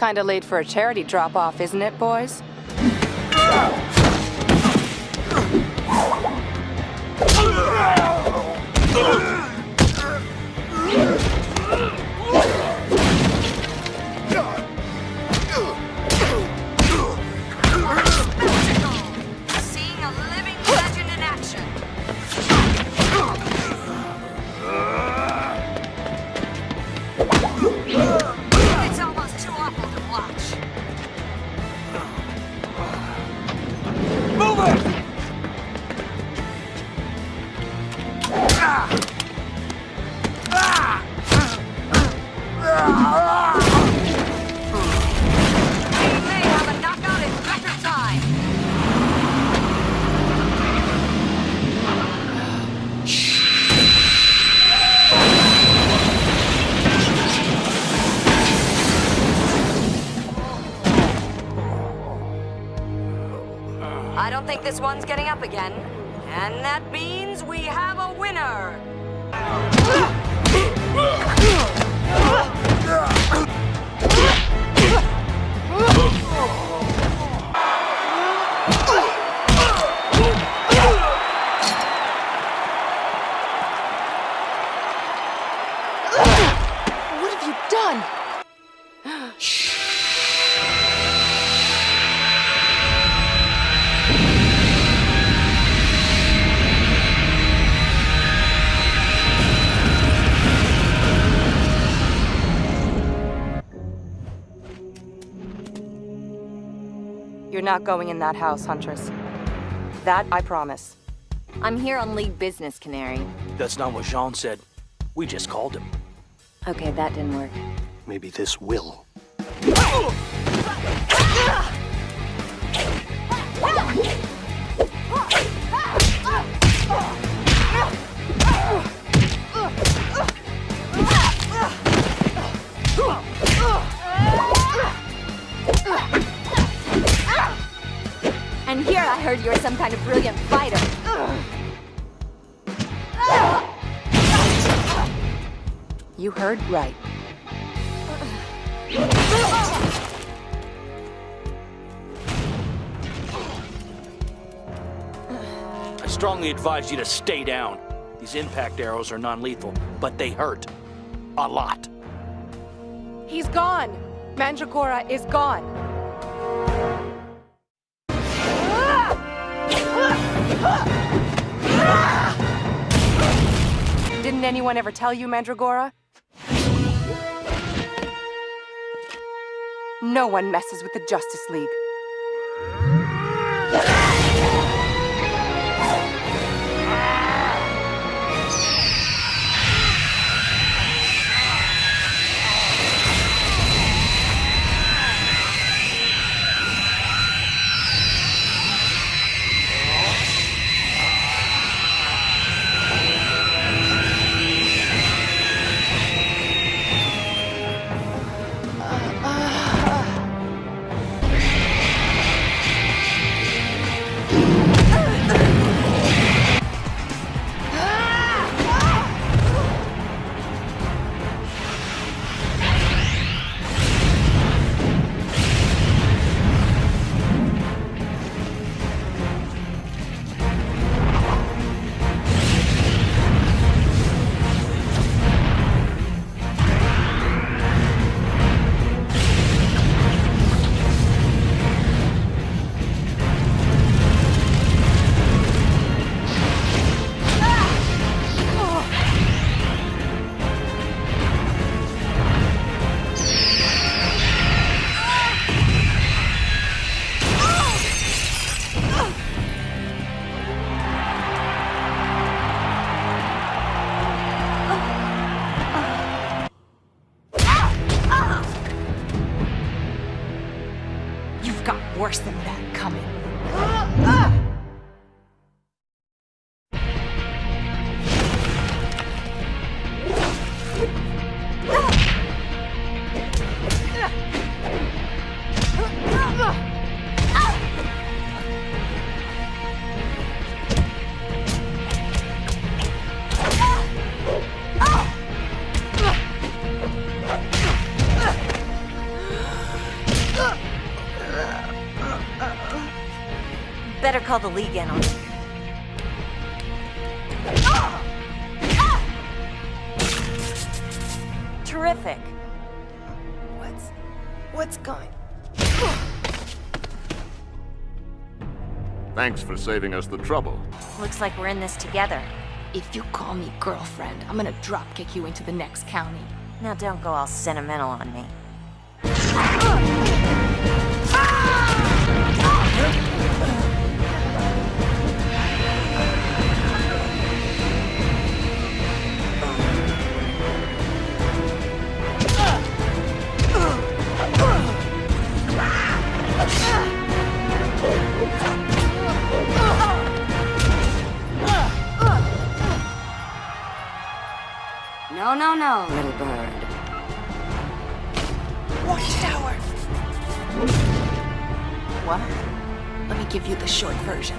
Kinda late for a charity drop-off, isn't it, boys? Seeing a living legend in action. It's almost too awful to watch. Move it! We may have a knockout in record time. I don't think this one's getting up again. And that means we have a winner! What have you done? You're not going in that house, Huntress. That I promise. I'm here on league business, Canary. That's not what Jean said. We just called him. Okay, that didn't work. Maybe this will. And here I heard you were some kind of brilliant fighter. You heard right. I strongly advise you to stay down. These impact arrows are non-lethal, but they hurt. A lot. He's gone! Mandragora is gone! Didn't anyone ever tell you, Mandragora? No one messes with the Justice League. You've got worse than that coming. Better call the League in on it. Terrific. What's going? Thanks for saving us the trouble. Looks like we're in this together. If you call me girlfriend, I'm gonna drop-kick you into the next county. Now don't go all sentimental on me. No, little bird. Watchtower! What? Let me give you the short version.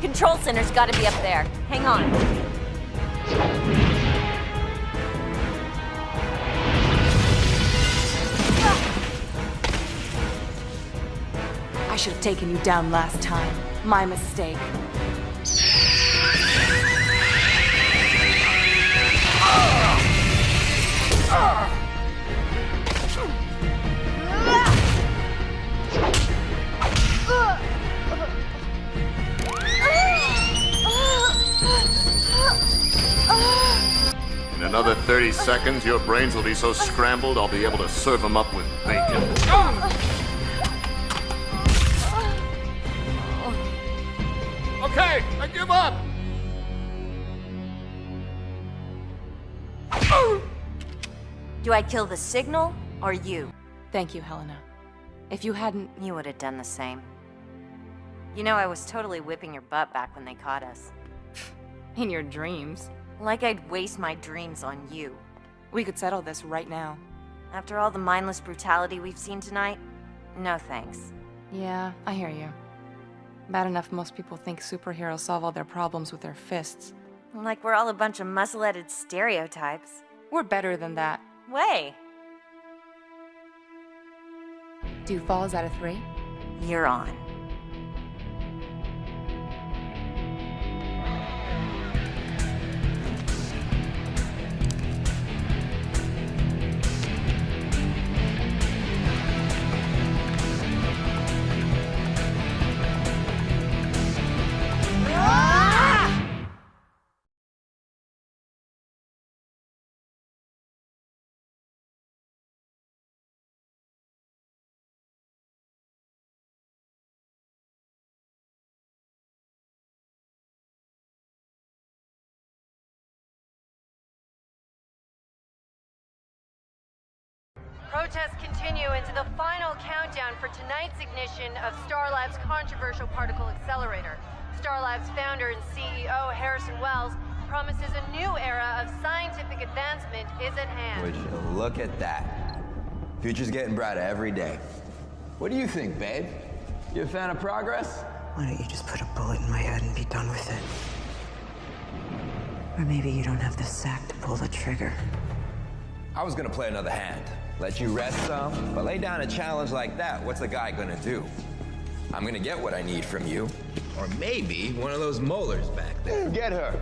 Control center's gotta be up there. Hang on. I should have taken you down last time. My mistake. In another 30 seconds, your brains will be so scrambled I'll be able to serve them up with bacon. Okay, I give up! Do I kill the signal or you? Thank you, Helena. If you hadn't... You would have done the same. You know, I was totally whipping your butt back when they caught us. In your dreams. Like I'd waste my dreams on you. We could settle this right now. After all the mindless brutality we've seen tonight, no thanks. Yeah, I hear you. Bad enough most people think superheroes solve all their problems with their fists. Like we're all a bunch of muscle-headed stereotypes. We're better than that. Way. 2 falls out of 3? You're on. Protests continue into the final countdown for tonight's ignition of Starlab's controversial particle accelerator. Starlab's founder and CEO, Harrison Wells, promises a new era of scientific advancement is at hand. Would you look at that? Future's getting brighter every day. What do you think, babe? You a fan of progress? Why don't you just put a bullet in my head and be done with it? Or maybe you don't have the sack to pull the trigger. I was gonna play another hand. Let you rest some, but lay down a challenge like that, what's a guy gonna do? I'm gonna get what I need from you. Or maybe one of those molars back there. Get her.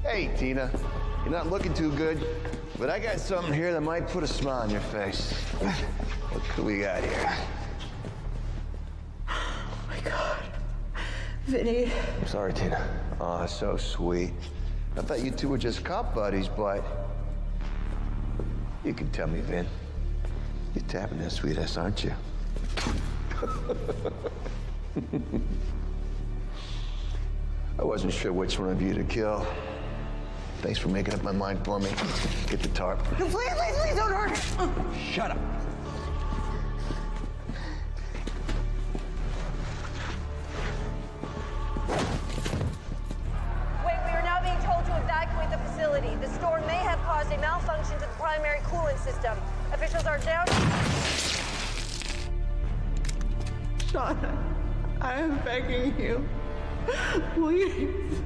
Hey, Tina. You're not looking too good, but I got something here that might put a smile on your face. What could we got here? Oh my God. Vinny. I'm sorry, Tina. Oh, that's so sweet. I thought you two were just cop buddies, but... You can tell me, Vin. You're tapping that sweet-ass, aren't you? I wasn't sure which one of you to kill. Thanks for making up my mind for me. Get the tarp. No, please don't hurt her. Shut up. Wait, we are now being told to evacuate the facility. The storm may have caused a malfunction to the primary coolant system. Officials are down. Shauna, I am begging you. Please.